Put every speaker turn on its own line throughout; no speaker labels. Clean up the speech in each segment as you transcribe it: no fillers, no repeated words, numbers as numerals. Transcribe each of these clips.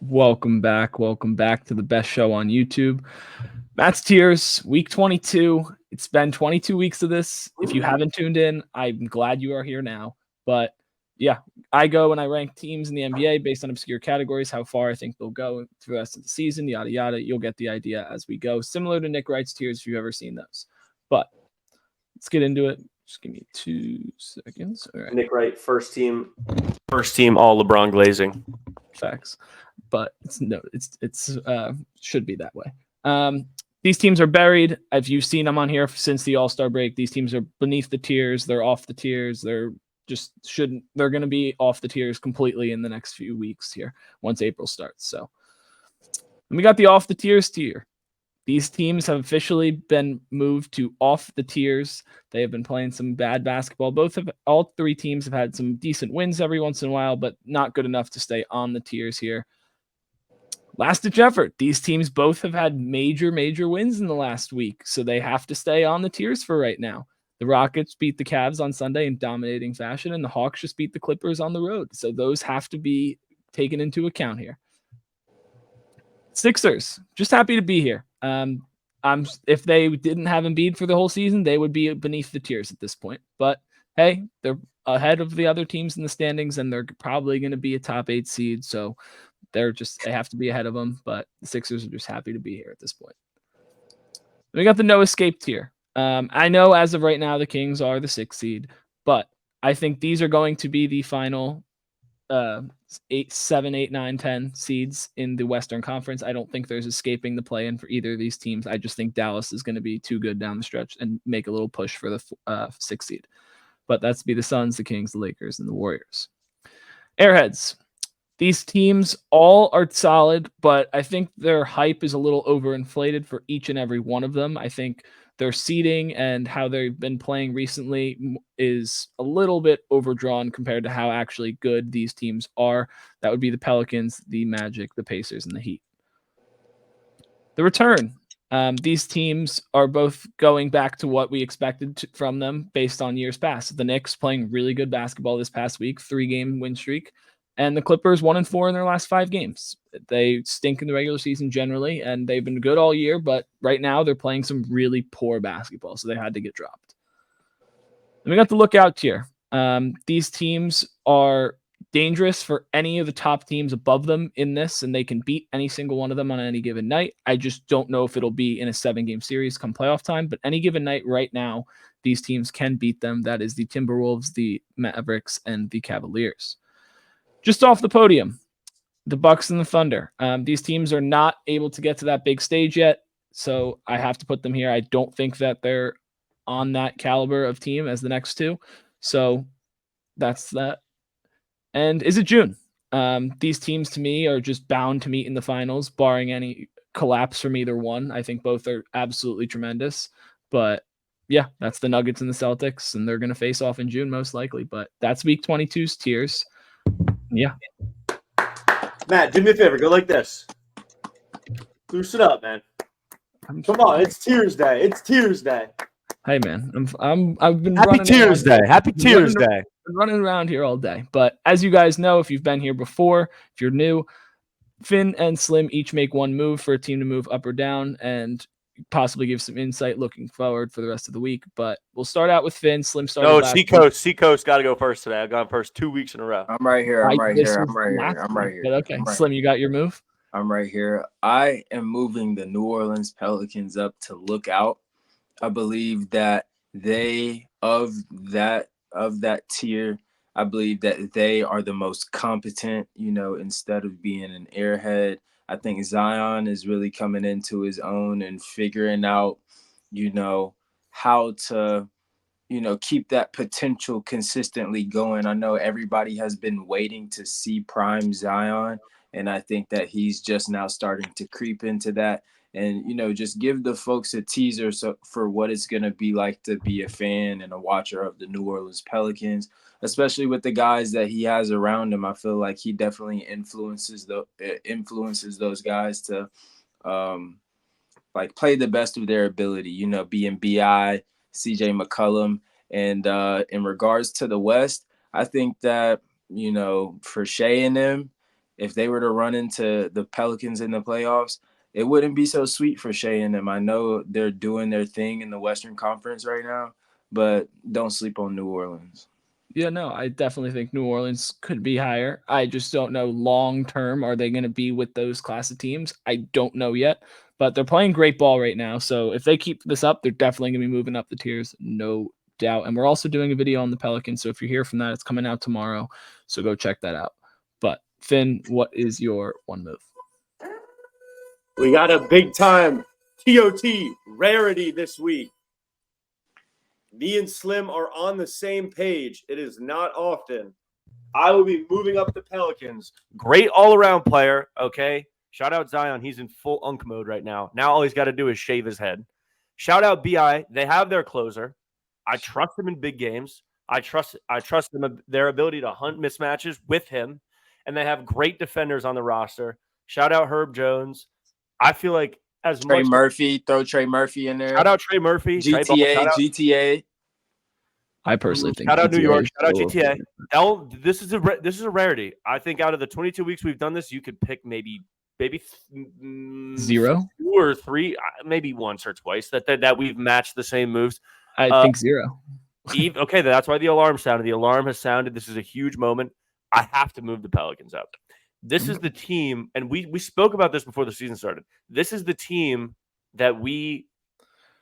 Welcome back. Welcome back to the best show on YouTube. Matt's Tears, week 22. It's been 22 weeks of this. If you haven't tuned in, I'm glad you are here now. But yeah, I go and I rank teams in the NBA based on obscure categories, how far I think they'll go through the rest of the season, yada, yada. You'll get the idea as we go. Similar to Nick Wright's Tiers if you've ever seen those. But let's get into it. Just give me 2 seconds. All right.
Nick Wright, first team, all LeBron glazing.
Facts. But it's should be that way. These teams are buried. If you've seen them on here since the All-Star break, these teams are beneath the tiers. They're off the tiers. They're going to be off the tiers completely in the next few weeks here once April starts. So and we got the off the tiers tier. These teams have officially been moved to off the tiers. They have been playing some bad basketball. All three teams have had some decent wins every once in a while, but not good enough to stay on the tiers here. Last-ditch effort. These teams both have had major wins in the last week, so they have to stay on the tiers for right now. The Rockets beat the Cavs on Sunday in dominating fashion, and the Hawks just beat the Clippers on the road. So those have to be taken into account here. Sixers, just happy to be here. If they didn't have Embiid for the whole season, they would be beneath the tiers at this point. But hey, they're ahead of the other teams in the standings, and they're probably going to be a top 8 seed. So they have to be ahead of them. But the Sixers are just happy to be here at this point. We got the no escape tier. I know as of right now the Kings are the 6th seed, but I think these are going to be the final 8, 7, 8, 9, 10 seeds in the Western Conference. I don't think there's escaping the play-in for either of these teams. I just think Dallas is going to be too good down the stretch and make a little push for the 6th seed. But that's to be the Suns, the Kings, the Lakers, and the Warriors. Airheads. These teams all are solid, but I think their hype is a little overinflated for each and every one of them. I think their seeding and how they've been playing recently is a little bit overdrawn compared to how actually good these teams are. That would be the Pelicans, the Magic, the Pacers, and the Heat. The return. These teams are both going back to what we expected from them based on years past. The Knicks playing really good basketball this past week, 3-game win streak. And the Clippers 1-4 in their last 5 games. They stink in the regular season generally, and they've been good all year, but right now they're playing some really poor basketball, so they had to get dropped. And we got the lookout tier. These teams are dangerous for any of the top teams above them in this, and they can beat any single one of them on any given night. I just don't know if it'll be in a 7-game series come playoff time, but any given night right now, these teams can beat them. That is the Timberwolves, the Mavericks, and the Cavaliers. Just off the podium, the Bucks and the Thunder. These teams are not able to get to that big stage yet, so I have to put them here. I don't think that they're on that caliber of team as the next two, so that's that. And is it June? These teams to me are just bound to meet in the finals, barring any collapse from either one. I think both are absolutely tremendous, but yeah, that's the Nuggets and the Celtics, and they're going to face off in June most likely, but that's week 22's tiers. Yeah.
Matt, do me a favor. Go like this. Loosen up, man. Come on, it's Tears Day. It's Tears Day.
Hey, man, I've been
Happy Tears Day. Happy Tears Day.
Been running around here all day, but as you guys know, if you've been here before, if you're new, Finn and Slim each make one move for a team to move up or down, and possibly give some insight looking forward for the rest of the week. But we'll start out with Finn. Slim started.
No, Seacoast got to go first today. I've gone first 2 weeks in a row.
I'm right here.
But okay, Slim, you got your move?
I'm right here. I am moving the New Orleans Pelicans up to look out. I believe that of that tier, I believe that they are the most competent, instead of being an airhead. I think Zion is really coming into his own and figuring out, how to, keep that potential consistently going. I know everybody has been waiting to see prime Zion, and I think that he's just now starting to creep into that. And, just give the folks a teaser for what it's going to be like to be a fan and a watcher of the New Orleans Pelicans, especially with the guys that he has around him. I feel like he definitely influences those guys to play the best of their ability, being B.I., C.J. McCollum. And in regards to the West, I think that, for Shea and them, if they were to run into the Pelicans in the playoffs, it wouldn't be so sweet for Shea and them. I know they're doing their thing in the Western Conference right now, but don't sleep on New Orleans.
Yeah, no, I definitely think New Orleans could be higher. I just don't know long term. Are they going to be with those class of teams? I don't know yet, but they're playing great ball right now. So if they keep this up, they're definitely going to be moving up the tiers, no doubt. And we're also doing a video on the Pelicans. So if you're here from that, it's coming out tomorrow. So go check that out. But Finn, what is your one move?
We got a big time TOT rarity this week. Me and Slim are on the same page. It is not often. I will be moving up the Pelicans. Great all-around player, okay? Shout out Zion. He's in full unk mode right now. Now all he's got to do is shave his head. Shout out BI. They have their closer. I trust them in big games. I trust them their ability to hunt mismatches with him. And they have great defenders on the roster. Shout out Herb Jones. I feel like as
Trey
much
Murphy, throw Trey Murphy in there.
Shout out Trey Murphy.
GTA.
I personally think
shout out
GTA
New York.
is
Shout out
so
GTA. This is a rarity. I think out of the 22 weeks we've done this, you could pick maybe
0
2 or 3, maybe once or twice that we've matched the same moves.
I think 0.
Okay, that's why the alarm sounded. The alarm has sounded. This is a huge moment. I have to move the Pelicans up. This is the team, and we spoke about this before the season started. This is the team that we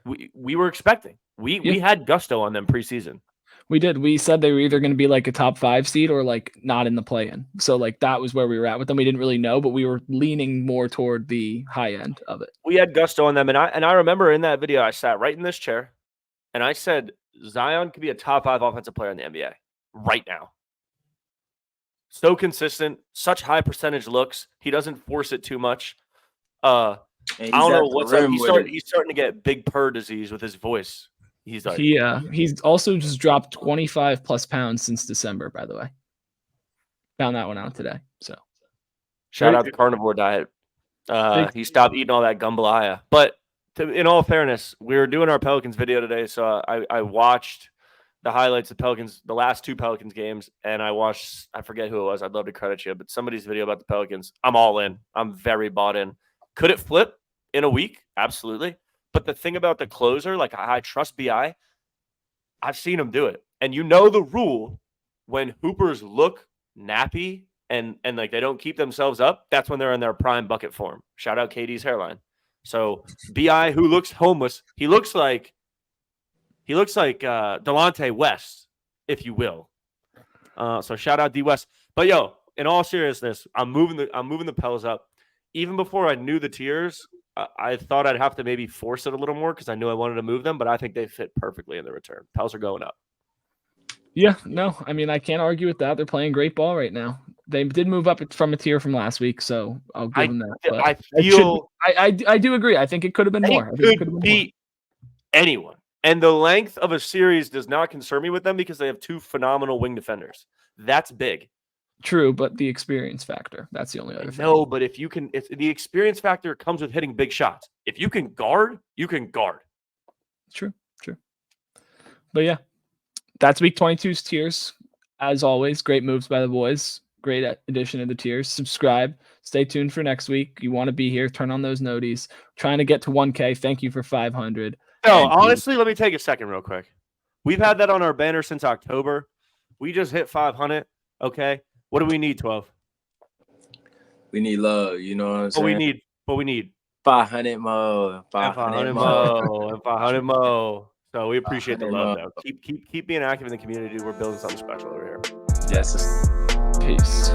were expecting. We had gusto on them preseason.
We did. We said they were either going to be like a top 5 seed or like not in the play-in. So like that was where we were at with them. We didn't really know, but we were leaning more toward the high end of it.
We had gusto on them, and I remember in that video I sat right in this chair, and I said Zion could be a top 5 offensive player in the NBA right now. So consistent, such high percentage looks. He doesn't force it too much. I don't know what's up. He's starting to get big purr disease with his voice. He's like
he's also just dropped 25 plus pounds since December, by the way. Found that one out today. So
shout out the carnivore diet. He stopped eating all that jambalaya. But in all fairness, we were doing our Pelicans video today, so I watched the highlights of Pelicans, the last 2 Pelicans games, and I forget who it was. I'd love to credit you, but somebody's video about the Pelicans. I'm all in. I'm very bought in. Could it flip in a week? Absolutely. But the thing about the closer, like I trust BI. I've seen him do it. And you know the rule, when hoopers look nappy and like they don't keep themselves up, that's when they're in their prime bucket form. Shout out KD's hairline. So BI, who looks homeless, he looks like Delonte West, if you will. So shout out D West. But yo, in all seriousness, I'm moving the Pels up. Even before I knew the tiers, I thought I'd have to maybe force it a little more because I knew I wanted to move them, but I think they fit perfectly in the return. Pels are going up.
Yeah, no, I mean, I can't argue with that. They're playing great ball right now. They did move up from a tier from last week, so I'll give them that. But I do agree. I think it could have been more.
They could beat anyone. And the length of a series does not concern me with them because they have 2 phenomenal wing defenders. That's big.
True, but the experience factor, that's the only other thing.
No, but if the experience factor comes with hitting big shots. If you can guard, you can guard.
True. But yeah, that's week 22's tiers. As always, great moves by the boys. Great addition to the tiers. Subscribe. Stay tuned for next week. You want to be here, turn on those noties. Trying to get to 1K. Thank you for 500.
No, honestly, let me take a second real quick. We've had that on our banner since October. We just hit 500. Okay. What do we need, 12?
We need love. You know what I'm saying?
But we need
500 more. 500 more.
And 500 more. So we appreciate the love, though. Keep being active in the community. We're building something special over here.
Yes.
Peace.